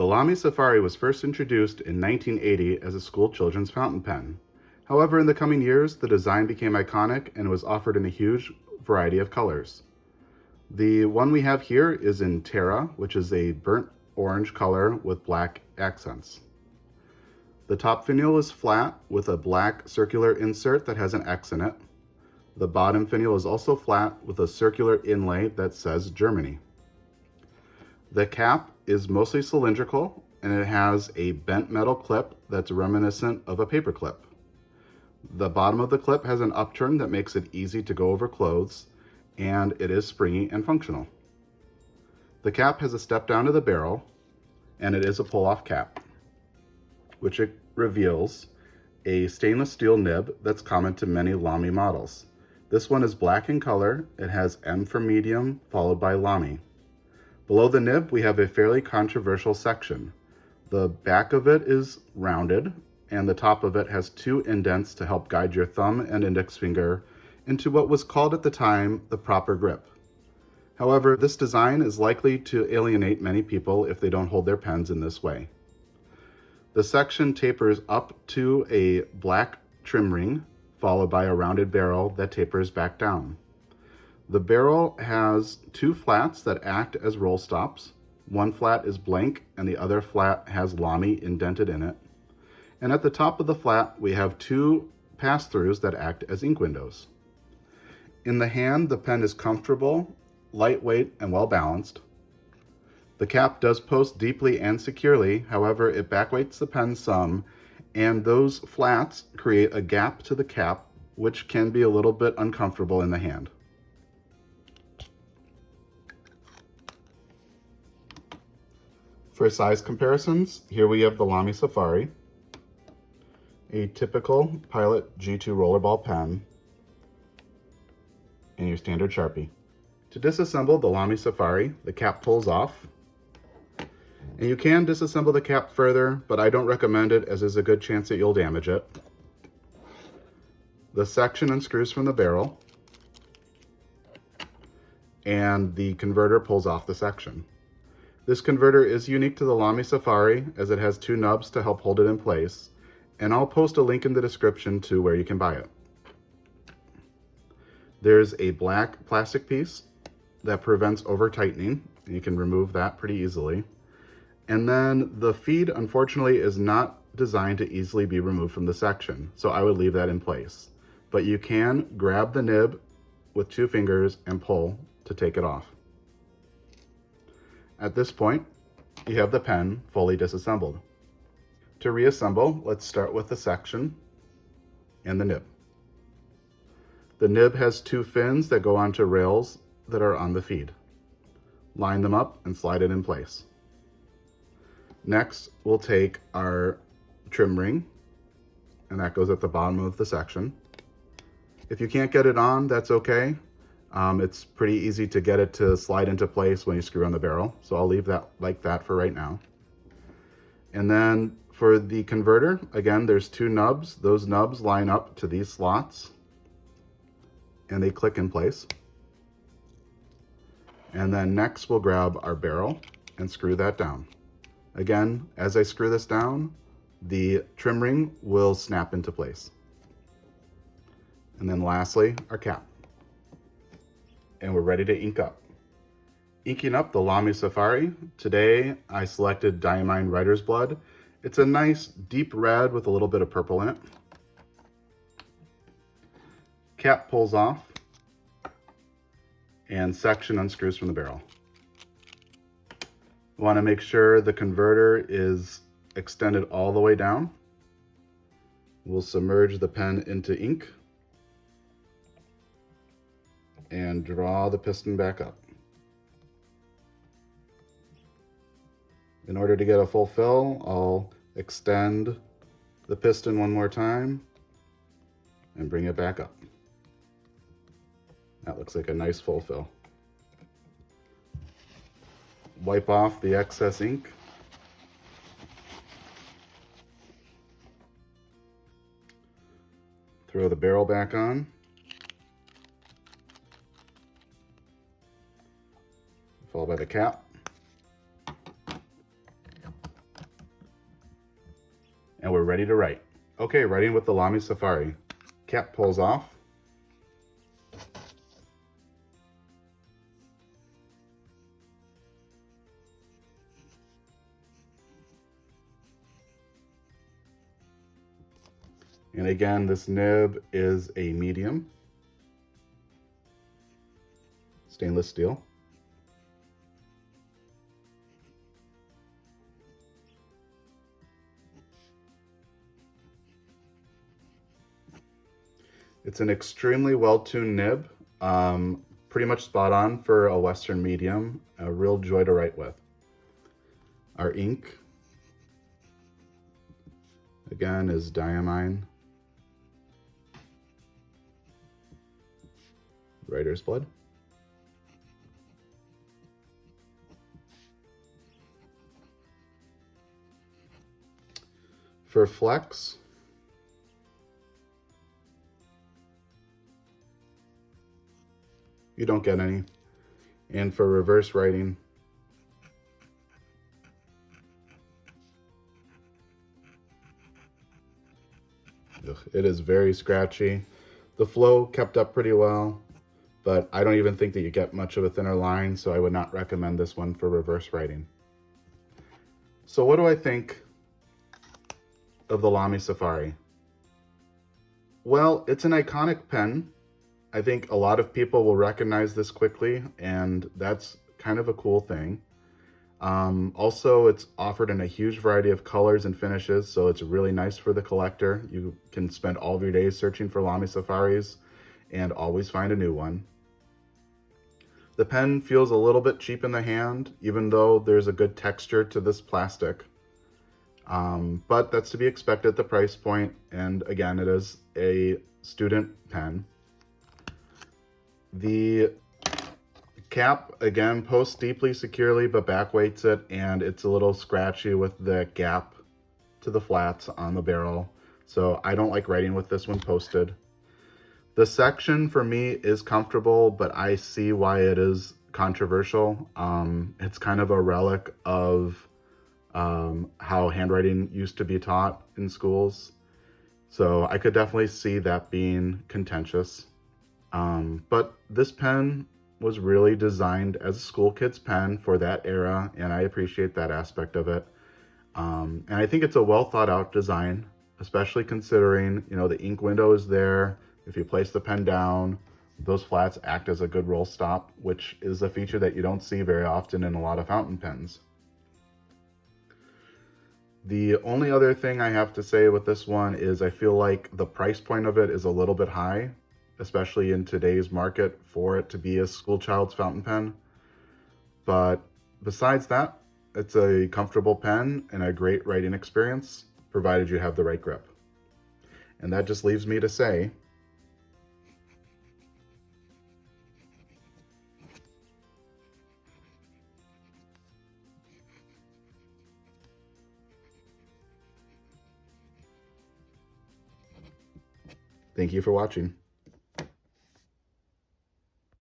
The Lamy Safari was first introduced in 1980 as a school children's fountain pen. However, in the coming years, the design became iconic and was offered in a huge variety of colors. The one we have here is in Terra, which is a burnt orange color with black accents. The top finial is flat with a black circular insert that has an X in it. The bottom finial is also flat with a circular inlay that says Germany. The cap is mostly cylindrical and it has a bent metal clip that's reminiscent of a paper clip. The bottom of the clip has an upturn that makes it easy to go over clothes, and it is springy and functional. The cap has a step down to the barrel, and it is a pull-off cap, which it reveals a stainless steel nib that's common to many Lamy models. This one is black in color. It has M for medium, followed by Lamy. Below the nib, we have a fairly controversial section. The back of it is rounded, and the top of it has two indents to help guide your thumb and index finger into what was called at the time the proper grip. However, this design is likely to alienate many people if they don't hold their pens in this way. The section tapers up to a black trim ring, followed by a rounded barrel that tapers back down. The barrel has two flats that act as roll stops. One flat is blank and the other flat has Lamy indented in it. And at the top of the flat, we have two pass-throughs that act as ink windows. In the hand, the pen is comfortable, lightweight, and well-balanced. The cap does post deeply and securely, however, it backweights the pen some, and those flats create a gap to the cap, which can be a little bit uncomfortable in the hand. For size comparisons, here we have the Lamy Safari, a typical Pilot G2 rollerball pen, and your standard Sharpie. To disassemble the Lamy Safari, the cap pulls off, and you can disassemble the cap further, but I don't recommend it as there's a good chance that you'll damage it. The section unscrews from the barrel, and the converter pulls off the section. This converter is unique to the Lamy Safari as it has two nubs to help hold it in place, and I'll post a link in the description to where you can buy it. There's a black plastic piece that prevents over-tightening, and you can remove that pretty easily. And then the feed, unfortunately, is not designed to easily be removed from the section, so I would leave that in place. But you can grab the nib with two fingers and pull to take it off. At this point, you have the pen fully disassembled. To reassemble, let's start with the section and the nib. The nib has two fins that go onto rails that are on the feed. Line them up and slide it in place. Next, we'll take our trim ring, and that goes at the bottom of the section. If you can't get it on, that's okay. It's pretty easy to get it to slide into place when you screw on the barrel, so I'll leave that like that for right now. And then for the converter, again, there's two nubs. Those nubs line up to these slots, and they click in place. And then next we'll grab our barrel and screw that down. Again, as I screw this down, the trim ring will snap into place. And then lastly, our cap. And we're ready to ink up. Inking up the Lamy Safari, today I selected Diamine Writer's Blood. It's a nice deep red with a little bit of purple in it. Cap pulls off, and section unscrews from the barrel. You want to make sure the converter is extended all the way down. We'll submerge the pen into ink and draw the piston back up. In order to get a full fill, I'll extend the piston one more time and bring it back up. That looks like a nice full fill. Wipe off the excess ink. Throw the barrel back on. Followed by the cap. and we're ready to write. Okay, writing with the Lamy Safari. Cap pulls off. And again, this nib is a medium stainless steel. It's an extremely well-tuned nib, pretty much spot on for a Western medium, a real joy to write with. Our ink, again, is diamine, writer's blood. For flex, you don't get any. And for reverse writing, it is very scratchy. The flow kept up pretty well, but I don't even think that you get much of a thinner line, so I would not recommend this one for reverse writing. So what do I think of the Lamy Safari? Well, it's an iconic pen. I think a lot of people will recognize this quickly, and that's kind of a cool thing. Also, it's offered in a huge variety of colors and finishes, so it's really nice for the collector. You can spend all of your days searching for Lamy Safaris and always find a new one. The pen feels a little bit cheap in the hand, even though there's a good texture to this plastic. But that's to be expected at the price point, and again, it is a student pen. The cap, again, posts deeply securely, but back weights it, and it's a little scratchy with the gap to the flats on the barrel. So I don't like writing with this one posted. The section for me is comfortable, but I see why it is controversial. It's kind of a relic of how handwriting used to be taught in schools. So I could definitely see that being contentious. But this pen was really designed as a school kid's pen for that era, and I appreciate that aspect of it. And I think it's a well thought out design, especially considering, the ink window is there. If you place the pen down, those flats act as a good roll stop, which is a feature that you don't see very often in a lot of fountain pens. The only other thing I have to say with this one is I feel like the price point of it is a little bit high, especially in today's market for it to be a school child's fountain pen. But besides that, it's a comfortable pen and a great writing experience, provided you have the right grip. And that just leaves me to say, thank you for watching.